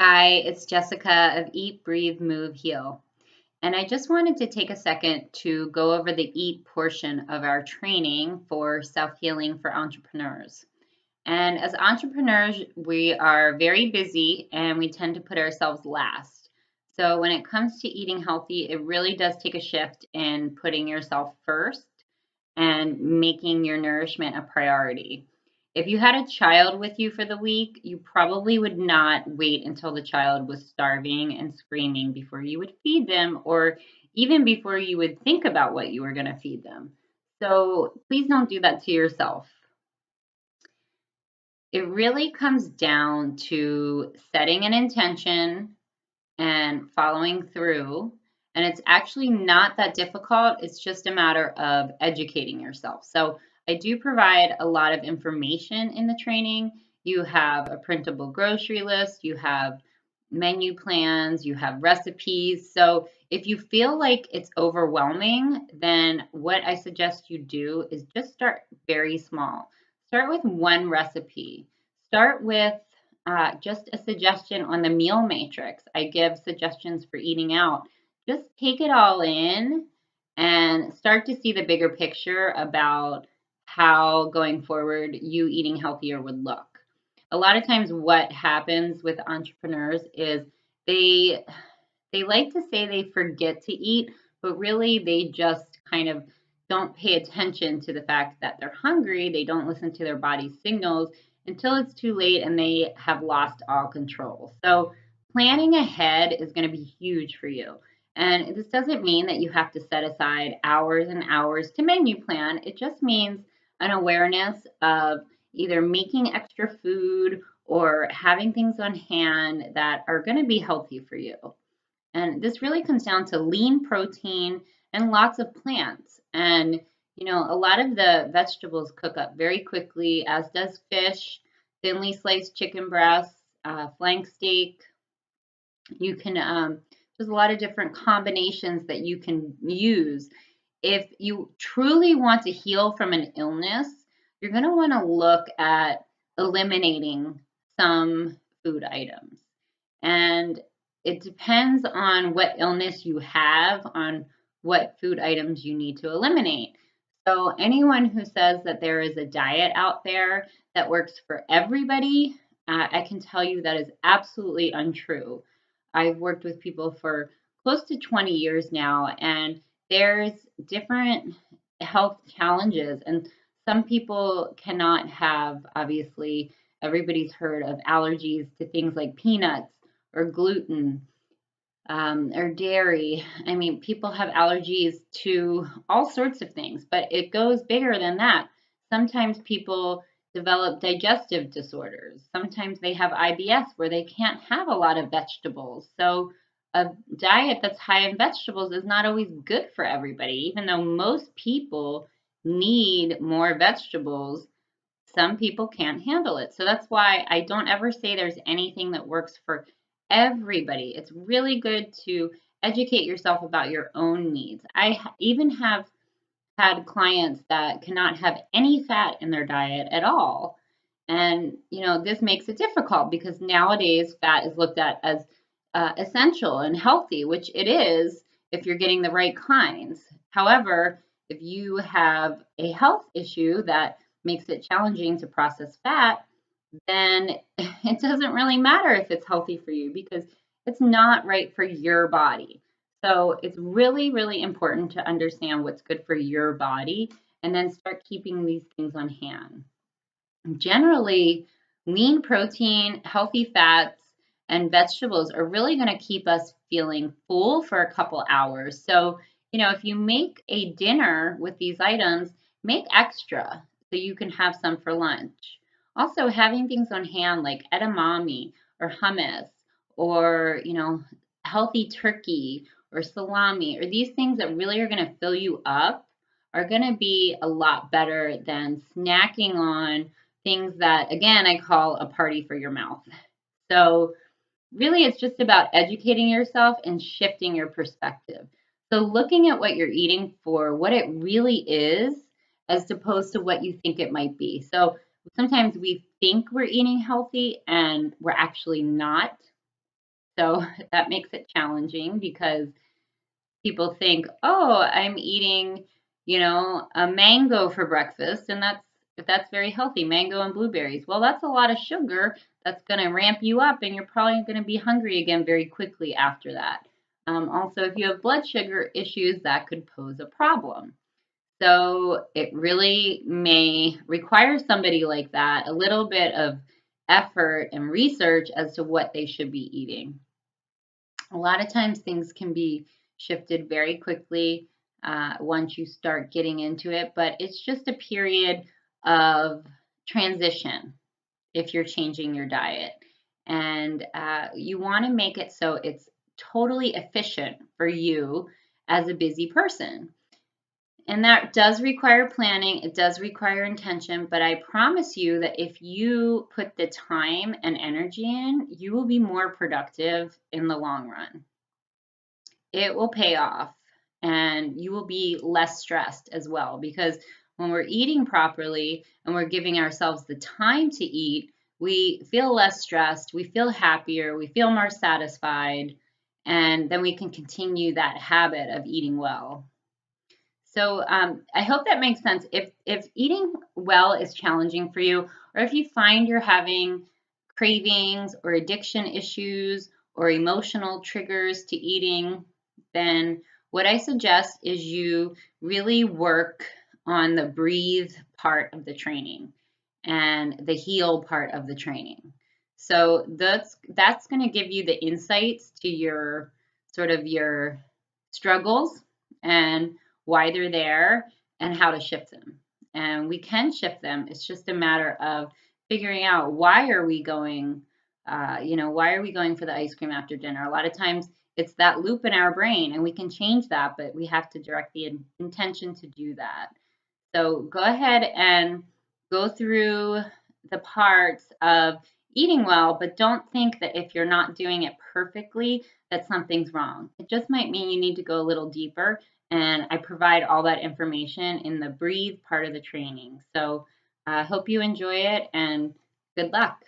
Hi, it's Jessica of Eat, Breathe, Move, Heal. And I just wanted to take a second to go over the eat portion of our training for self healing for entrepreneurs. And as entrepreneurs, we are very busy and we tend to put ourselves last. So when it comes to eating healthy, it really does take a shift in putting yourself first and making your nourishment a priority. If you had a child with you for the week, you probably would not wait until the child was starving and screaming before you would feed them, or even before you would think about what you were going to feed them. So please don't do that to yourself. It really comes down to setting an intention and following through. And it's actually not that difficult. It's just a matter of educating yourself. So I do provide a lot of information in the training. You have a printable grocery list, you have menu plans, you have recipes. So if you feel like it's overwhelming, then what I suggest you do is just start very small. Start with one recipe. Start with just a suggestion on the meal matrix. I give suggestions for eating out. Just take it all in and start to see the bigger picture about how going forward you eating healthier would look. A lot of times what happens with entrepreneurs is they they like to say they forget to eat, but really they just kind of don't pay attention to the fact that they're hungry. They don't listen to their body's signals until it's too late and they have lost all control. So, planning ahead is going to be huge for you. And this doesn't mean that you have to set aside hours and hours to menu plan. It just means an awareness of either making extra food or having things on hand that are going to be healthy for you. And this really comes down to lean protein and lots of plants. And, a lot of the vegetables cook up very quickly, as does fish, thinly sliced chicken breasts, flank steak. You can, there's a lot of different combinations that you can use. If you truly want to heal from an illness, you're going to want to look at eliminating some food items. And it depends on what illness you have, on what food items you need to eliminate. So, anyone who says that there is a diet out there that works for everybody, I can tell you that is absolutely untrue. I've worked with people for close to 20 years now, and there's different health challenges, and some people cannot have, obviously, everybody's heard of allergies to things like peanuts or gluten or dairy. I mean, people have allergies to all sorts of things, but it goes bigger than that. Sometimes people develop digestive disorders. Sometimes they have IBS where they can't have a lot of vegetables. So, a diet that's high in vegetables is not always good for everybody, even though most people need more vegetables. Some people can't handle it. So that's why I don't ever say there's anything that works for everybody. It's really good to educate yourself about your own needs. Even have had clients that cannot have any fat in their diet at all. And, this makes it difficult because nowadays fat is looked at as essential and healthy, which it is if you're getting the right kinds. However, if you have a health issue that makes it challenging to process fat, then it doesn't really matter if it's healthy for you because it's not right for your body. So it's really, really important to understand what's good for your body and then start keeping these things on hand. Generally, lean protein, healthy fats, and vegetables are really going to keep us feeling full for a couple hours. So, if you make a dinner with these items, make extra so you can have some for lunch. Also, having things on hand like edamame or hummus or, healthy turkey or salami or these things that really are going to fill you up are going to be a lot better than snacking on things that, again, I call a party for your mouth. So, really, it's just about educating yourself and shifting your perspective. So, looking at what you're eating for what it really is, as opposed to what you think it might be. So, sometimes we think we're eating healthy and we're actually not. So that makes it challenging because people think, oh, I'm eating, a mango for breakfast, and that's very healthy, mango and blueberries. Well, that's a lot of sugar that's going to ramp you up, and you're probably going to be hungry again very quickly after that. Also, if you have blood sugar issues, that could pose a problem. So it really may require somebody like that a little bit of effort and research as to what they should be eating. A lot of times things can be shifted very quickly once you start getting into it, but it's just a period of transition if you're changing your diet. And you want to make it so it's totally efficient for you as a busy person. And that does require planning, it does require intention, but I promise you that if you put the time and energy in, you will be more productive in the long run. It will pay off and you will be less stressed as well, because when we're eating properly and we're giving ourselves the time to eat, we feel less stressed, we feel happier, we feel more satisfied, and then we can continue that habit of eating well. So I hope that makes sense. If eating well is challenging for you, or if you find you're having cravings or addiction issues or emotional triggers to eating, then what I suggest is you really work on the breathe part of the training and the heal part of the training. So that's going to give you the insights to your sort of your struggles and why they're there and how to shift them. And we can shift them. It's just a matter of figuring out why are we going, why are we going for the ice cream after dinner? A lot of times it's that loop in our brain, and we can change that, but we have to direct the intention to do that. So go ahead and go through the parts of eating well, but don't think that if you're not doing it perfectly, that something's wrong. It just might mean you need to go a little deeper. And I provide all that information in the breathe part of the training. So I hope you enjoy it and good luck.